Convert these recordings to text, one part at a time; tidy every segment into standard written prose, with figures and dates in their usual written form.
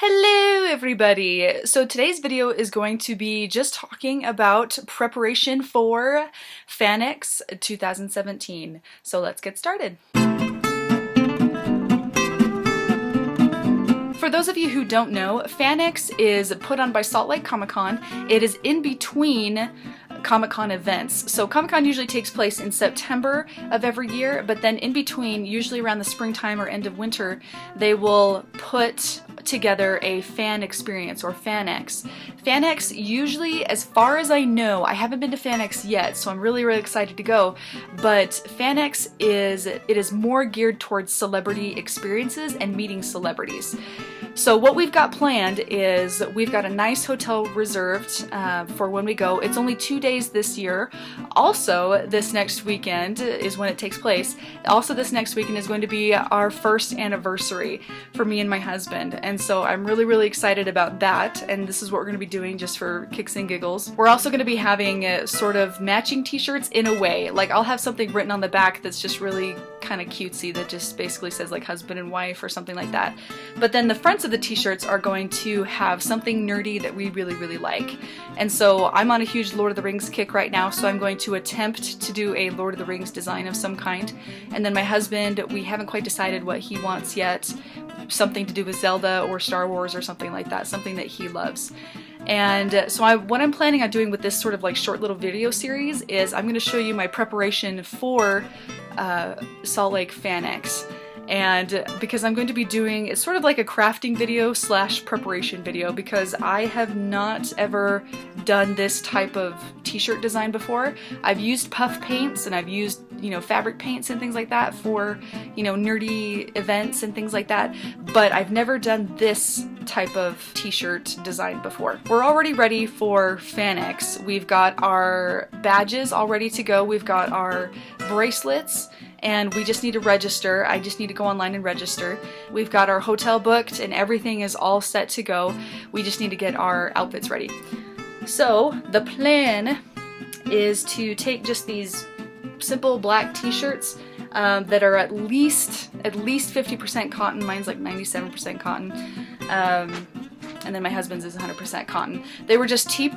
Hello everybody! So today's video is going to be just talking about preparation for FanX 2017. So let's get started. For those of you who don't know, FanX is put on by Salt Lake Comic-Con. It is in between Comic-Con events. So Comic-Con usually takes place in September of every year, but then in between, usually around the springtime or end of winter, they will put together a fan experience or FanX. FanX usually, as far as I know, I haven't been to FanX yet, so I'm really excited to go, but FanX is more geared towards celebrity experiences and meeting celebrities. So what we've got planned is we've got a nice hotel reserved for when we go. It's only 2 days this year. Also, this next weekend is when it takes place. Also, this next weekend is going to be our first anniversary for me and my husband. And so I'm really excited about that. And this is what we're going to be doing just for kicks and giggles. We're also going to be having sort of matching t-shirts in a way. Like I'll have something written on the back that's just really kind of cutesy that just basically says like husband and wife or something like that. But then the fronts of the t-shirts are going to have something nerdy that we really like. And so I'm on a huge Lord of the Rings kick right now, so I'm going to attempt to do a Lord of the Rings design of some kind. And then my husband, we haven't quite decided what he wants yet. Something to do with Zelda or Star Wars or something like that, something that he loves. And so what I'm planning on doing with this sort of like short little video series is I'm going to show you my preparation for Salt Lake FanX. And because I'm going to be doing, it's sort of like a crafting video slash preparation video, because I have not ever done this type of t-shirt design before. I've used puff paints and I've used, fabric paints and things like that for, nerdy events and things like that, but I've never done this type of t-shirt design before. We're already ready for FanX. We've got our badges all ready to go. We've got our bracelets, and we just need to register. I just need to go online and register. We've got our hotel booked and everything is all set to go. We just need to get our outfits ready. So the plan is to take just these simple black t-shirts that are at least 50% cotton. Mine's like 97% cotton. And then my husband's is 100% cotton. They were just cheap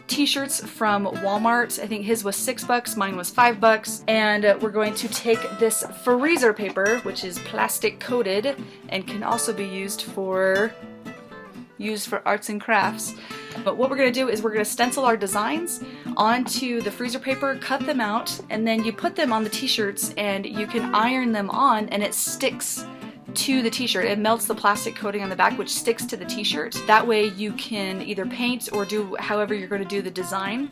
t-shirts from Walmart. I think his was $6, mine was $5. And we're going to take this freezer paper, which is plastic coated and can also be used for arts and crafts. But what we're going to do is we're going to stencil our designs onto the freezer paper, cut them out, and then you put them on the t-shirts and you can iron them on and it sticks to the t-shirt. It melts the plastic coating on the back, which sticks to the t-shirt. That way you can either paint or do however you're going to do the design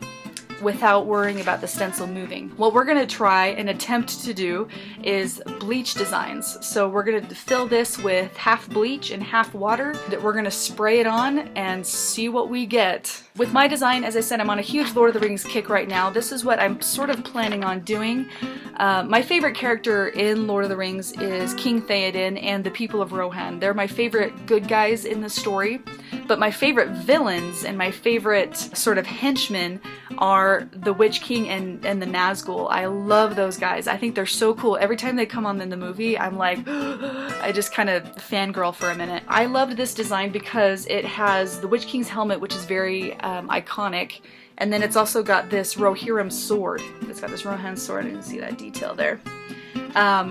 without worrying about the stencil moving. What we're going to try and attempt to do is bleach designs. So we're going to fill this with half bleach and half water. That we're going to spray it on and see what we get. With my design, as I said, I'm on a huge Lord of the Rings kick right now. This is what I'm sort of planning on doing. My favorite character in Lord of the Rings is King Theoden and the people of Rohan. They're my favorite good guys in the story, but my favorite villains and my favorite sort of henchmen are the Witch King and the Nazgul. I love those guys. I think they're so cool. Every time they come on in the movie, I'm like, I just kind of fangirl for a minute. I loved this design because it has the Witch King's helmet, which is very iconic. And then it's also got this Rohirrim sword. It's got this Rohan sword. I didn't see that detail there.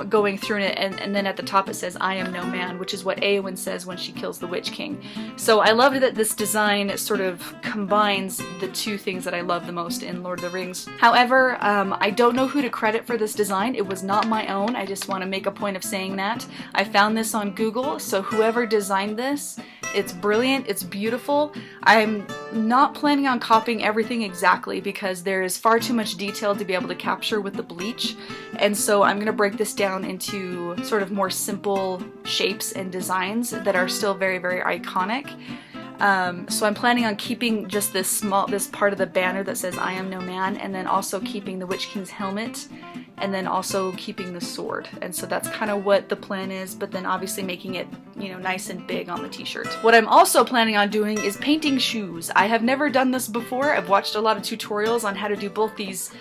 Going through it, and then at the top it says, "I am no man," which is what Éowyn says when she kills the Witch King. So I loved that this design sort of combines the two things that I love the most in Lord of the Rings. However, I don't know who to credit for this design. It was not my own. I just want to make a point of saying that. I found this on Google, so whoever designed this, it's brilliant, it's beautiful. I'm not planning on copying everything exactly because there is far too much detail to be able to capture with the bleach, and so I'm going to break this down into sort of more simple shapes and designs that are still very iconic. So I'm planning on keeping just this part of the banner that says "I am no man," and then also keeping the Witch King's helmet, and then also keeping the sword. And so that's kind of what the plan is, but then obviously making it, nice and big on the t-shirt. What I'm also planning on doing is painting shoes. I have never done this before. I've watched a lot of tutorials on how to do both these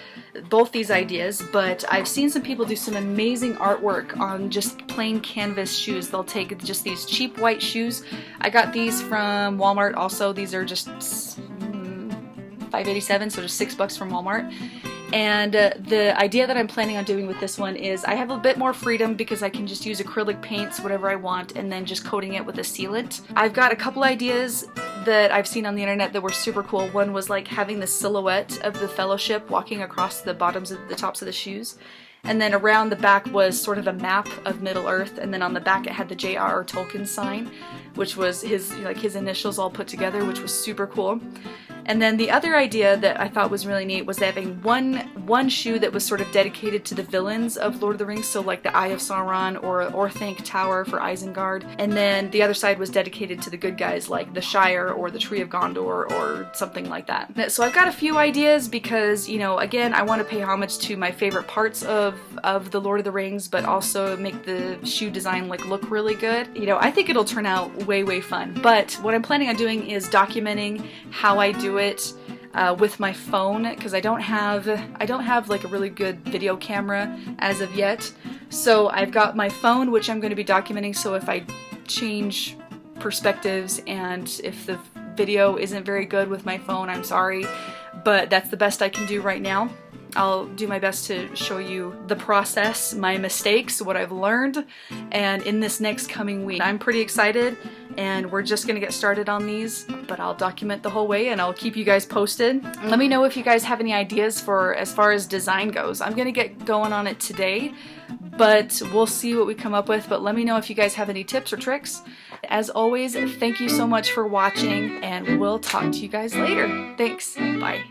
both these ideas, but I've seen some people do some amazing artwork on just plain canvas shoes. They'll take just these cheap white shoes. I got these from Walmart also. These are just $5.87, so just $6 from Walmart. And the idea that I'm planning on doing with this one is I have a bit more freedom because I can just use acrylic paints, whatever I want, and then just coating it with a sealant. I've got a couple ideas that I've seen on the internet that were super cool. One was like having the silhouette of the Fellowship walking across the bottoms of the tops of the shoes. And then around the back was sort of a map of Middle Earth, and then on the back it had the J.R.R. Tolkien sign, which was his initials all put together, which was super cool. And then the other idea that I thought was really neat was having one shoe that was sort of dedicated to the villains of Lord of the Rings, so like the Eye of Sauron or Orthanc Tower for Isengard, and then the other side was dedicated to the good guys like the Shire or the Tree of Gondor or something like that. So I've got a few ideas because, you know, again, I want to pay homage to my favorite parts of the Lord of the Rings, but also make the shoe design like look really good. You know, I think it'll turn out way fun. But what I'm planning on doing is documenting how I do it with my phone, because I don't have like a really good video camera as of yet. So I've got my phone, which I'm going to be documenting, so if I change perspectives and if the video isn't very good with my phone, I'm sorry, but that's the best I can do right now. I'll do my best to show you the process, my mistakes, what I've learned, and in this next coming week. I'm pretty excited, and we're just gonna get started on these, but I'll document the whole way and I'll keep you guys posted. Let me know if you guys have any ideas for as far as design goes. I'm gonna get going on it today, but we'll see what we come up with. But let me know if you guys have any tips or tricks. As always, thank you so much for watching, and we'll talk to you guys later. Thanks. Bye.